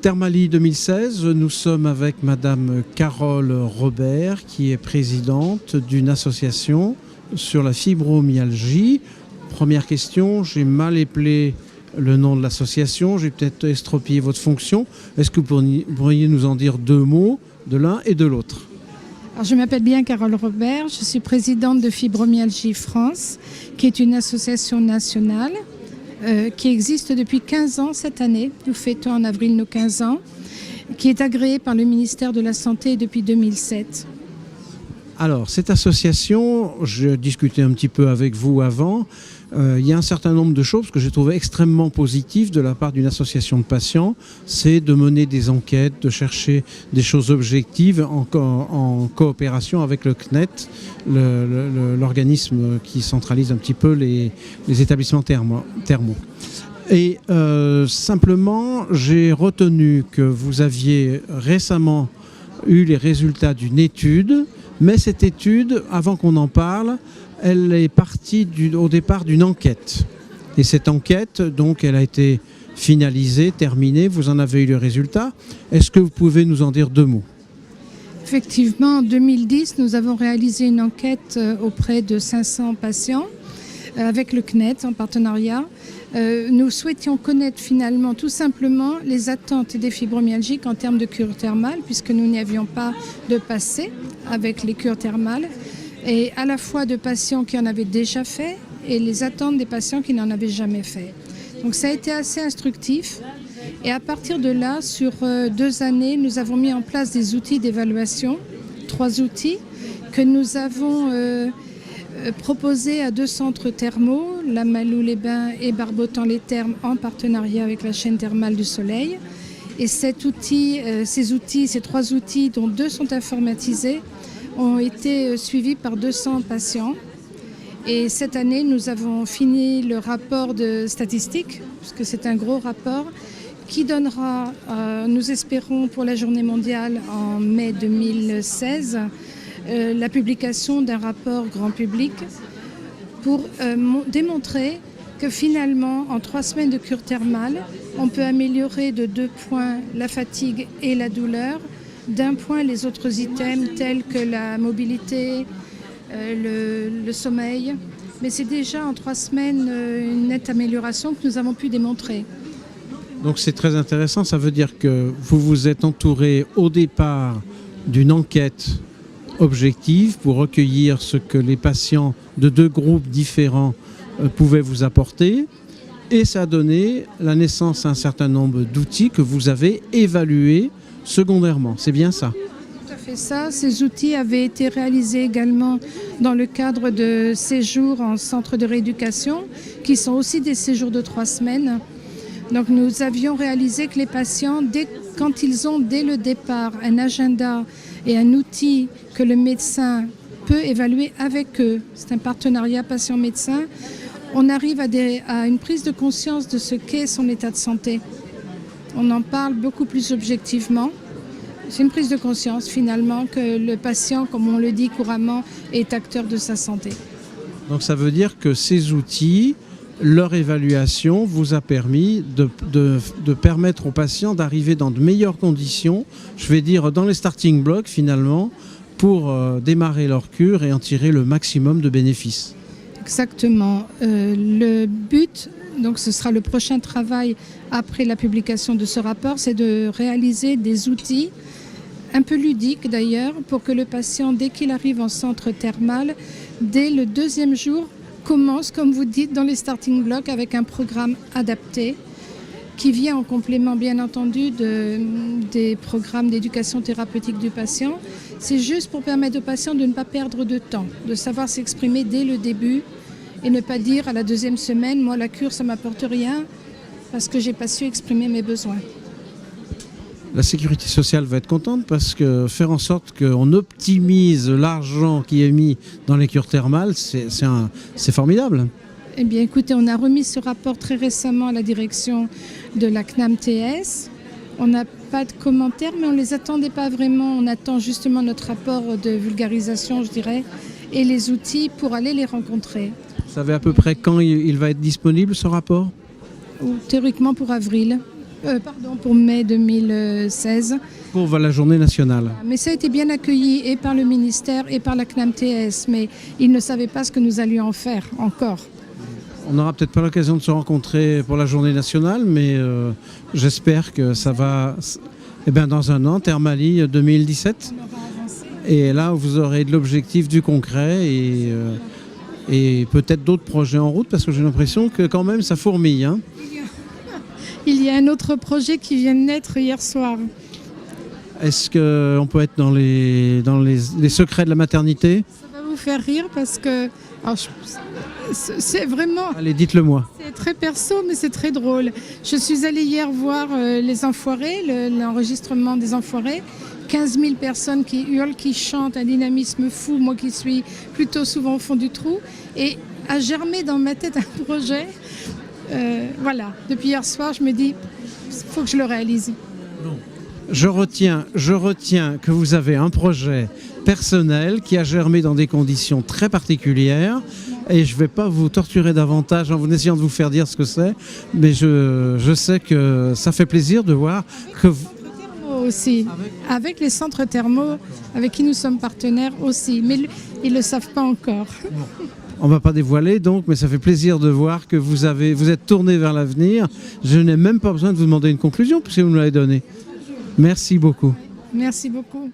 Thermalie 2016, nous sommes avec Madame Carole Robert, qui est présidente d'une association sur la fibromyalgie. Première question, j'ai mal épelé le nom de l'association, j'ai peut-être estropié votre fonction. Est-ce que vous pourriez nous en dire deux mots de l'un et de l'autre? Alors, je m'appelle bien Carole Robert, je suis présidente de Fibromyalgie France, qui est une association nationale qui existe depuis 15 ans cette année. Nous fêtons en avril nos 15 ans, qui est agréée par le ministère de la Santé depuis 2007. Alors, cette association, je discutais un petit peu avec vous avant, il y a un certain nombre de choses que j'ai trouvé extrêmement positives de la part d'une association de patients, c'est de mener des enquêtes, de chercher des choses objectives en coopération avec le CNET, l'organisme qui centralise un petit peu les établissements thermaux. Et simplement, j'ai retenu que vous aviez récemment eu les résultats d'une étude, mais cette étude, avant qu'on en parle, elle est partie au départ d'une enquête. Et cette enquête, donc, elle a été finalisée, terminée, vous en avez eu le résultat. Est-ce que vous pouvez nous en dire deux mots? Effectivement, en 2010, nous avons réalisé une enquête auprès de 500 patients avec le CNET en partenariat. Nous souhaitions connaître finalement tout simplement les attentes des fibromyalgiques en termes de cure thermale, puisque nous n'avions pas de passé avec les cures thermales, et à la fois de patients qui en avaient déjà fait et les attentes des patients qui n'en avaient jamais fait. Donc ça a été assez instructif, et à partir de là, sur 2 années, nous avons mis en place des outils d'évaluation, 3 outils que nous avons proposés à 2 centres thermaux, la Malou-les-Bains et Barbotan-les-Thermes, en partenariat avec la chaîne thermale du Soleil. Et ces 3 outils, dont 2 sont informatisés, ont été suivis par 200 patients. Et cette année, nous avons fini le rapport de statistiques, puisque c'est un gros rapport, qui donnera, nous espérons pour la journée mondiale en mai 2016, la publication d'un rapport grand public pour démontrer que finalement, en 3 semaines de cure thermale, on peut améliorer de 2 points la fatigue et la douleur, d'1 point les autres items tels que la mobilité, le sommeil. Mais c'est déjà en 3 semaines une nette amélioration que nous avons pu démontrer. Donc c'est très intéressant, ça veut dire que vous vous êtes entouré au départ d'une enquête objective pour recueillir ce que les patients de 2 groupes différents pouvaient vous apporter, et ça a donné la naissance à un certain nombre d'outils que vous avez évalués secondairement. C'est bien ça? Tout à fait ça. Ces outils avaient été réalisés également dans le cadre de séjours en centre de rééducation, qui sont aussi des séjours de 3 semaines. Donc nous avions réalisé que les patients, quand ils ont dès le départ un agenda et un outil que le médecin peut évaluer avec eux, c'est un partenariat patient-médecin, on arrive à une prise de conscience de ce qu'est son état de santé. On en parle beaucoup plus objectivement. C'est une prise de conscience finalement que le patient, comme on le dit couramment, est acteur de sa santé. Donc ça veut dire que ces outils, leur évaluation vous a permis de permettre aux patients d'arriver dans de meilleures conditions, je vais dire dans les starting blocks finalement, pour démarrer leur cure et en tirer le maximum de bénéfices. Exactement. Le but, donc ce sera le prochain travail après la publication de ce rapport, c'est de réaliser des outils un peu ludiques d'ailleurs, pour que le patient, dès qu'il arrive en centre thermal, dès le 2e jour, commence, comme vous dites, dans les starting blocks avec un programme adapté qui vient en complément, bien entendu, des programmes d'éducation thérapeutique du patient. C'est juste pour permettre au patient de ne pas perdre de temps, de savoir s'exprimer dès le début et ne pas dire à la 2e semaine, moi la cure ça ne m'apporte rien parce que je n'ai pas su exprimer mes besoins. La sécurité sociale va être contente parce que faire en sorte qu'on optimise l'argent qui est mis dans les cures thermales, c'est formidable. Eh bien écoutez, on a remis ce rapport très récemment à la direction de la CNAM-TS. On n'a pas de commentaires, mais on ne les attendait pas vraiment. On attend justement notre rapport de vulgarisation, je dirais, et les outils pour aller les rencontrer. Vous savez à peu près quand il va être disponible, ce rapport? Théoriquement pour avril. Pour mai 2016. Pour la journée nationale. Mais ça a été bien accueilli et par le ministère et par la CNAM-TS, mais ils ne savaient pas ce que nous allions en faire encore. On n'aura peut-être pas l'occasion de se rencontrer pour la journée nationale, mais j'espère que ça va, dans un an, Termali 2017. Et là, vous aurez de l'objectif, du concret et peut-être d'autres projets en route, parce que j'ai l'impression que quand même ça fourmille. Hein. Il y a un autre projet qui vient de naître hier soir. Est-ce qu'on peut être dans les secrets de la maternité? Ça va vous faire rire parce que c'est vraiment... Allez, dites-le-moi. C'est très perso, mais c'est très drôle. Je suis allée hier voir Les Enfoirés, l'enregistrement des Enfoirés. 15 000 personnes qui hurlent, qui chantent, un dynamisme fou, moi qui suis plutôt souvent au fond du trou. Et a germé dans ma tête un projet. Voilà, depuis hier soir, je me dis, il faut que je le réalise. Je retiens que vous avez un projet personnel qui a germé dans des conditions très particulières et je ne vais pas vous torturer davantage en essayant de vous faire dire ce que c'est, mais je sais que ça fait plaisir de voir que vous... Aussi, avec les centres thermaux avec qui nous sommes partenaires aussi, mais ils ne le savent pas encore. On ne va pas dévoiler donc, mais ça fait plaisir de voir que vous êtes tourné vers l'avenir. Je n'ai même pas besoin de vous demander une conclusion puisque vous nous l'avez donnée. Merci beaucoup. Merci beaucoup.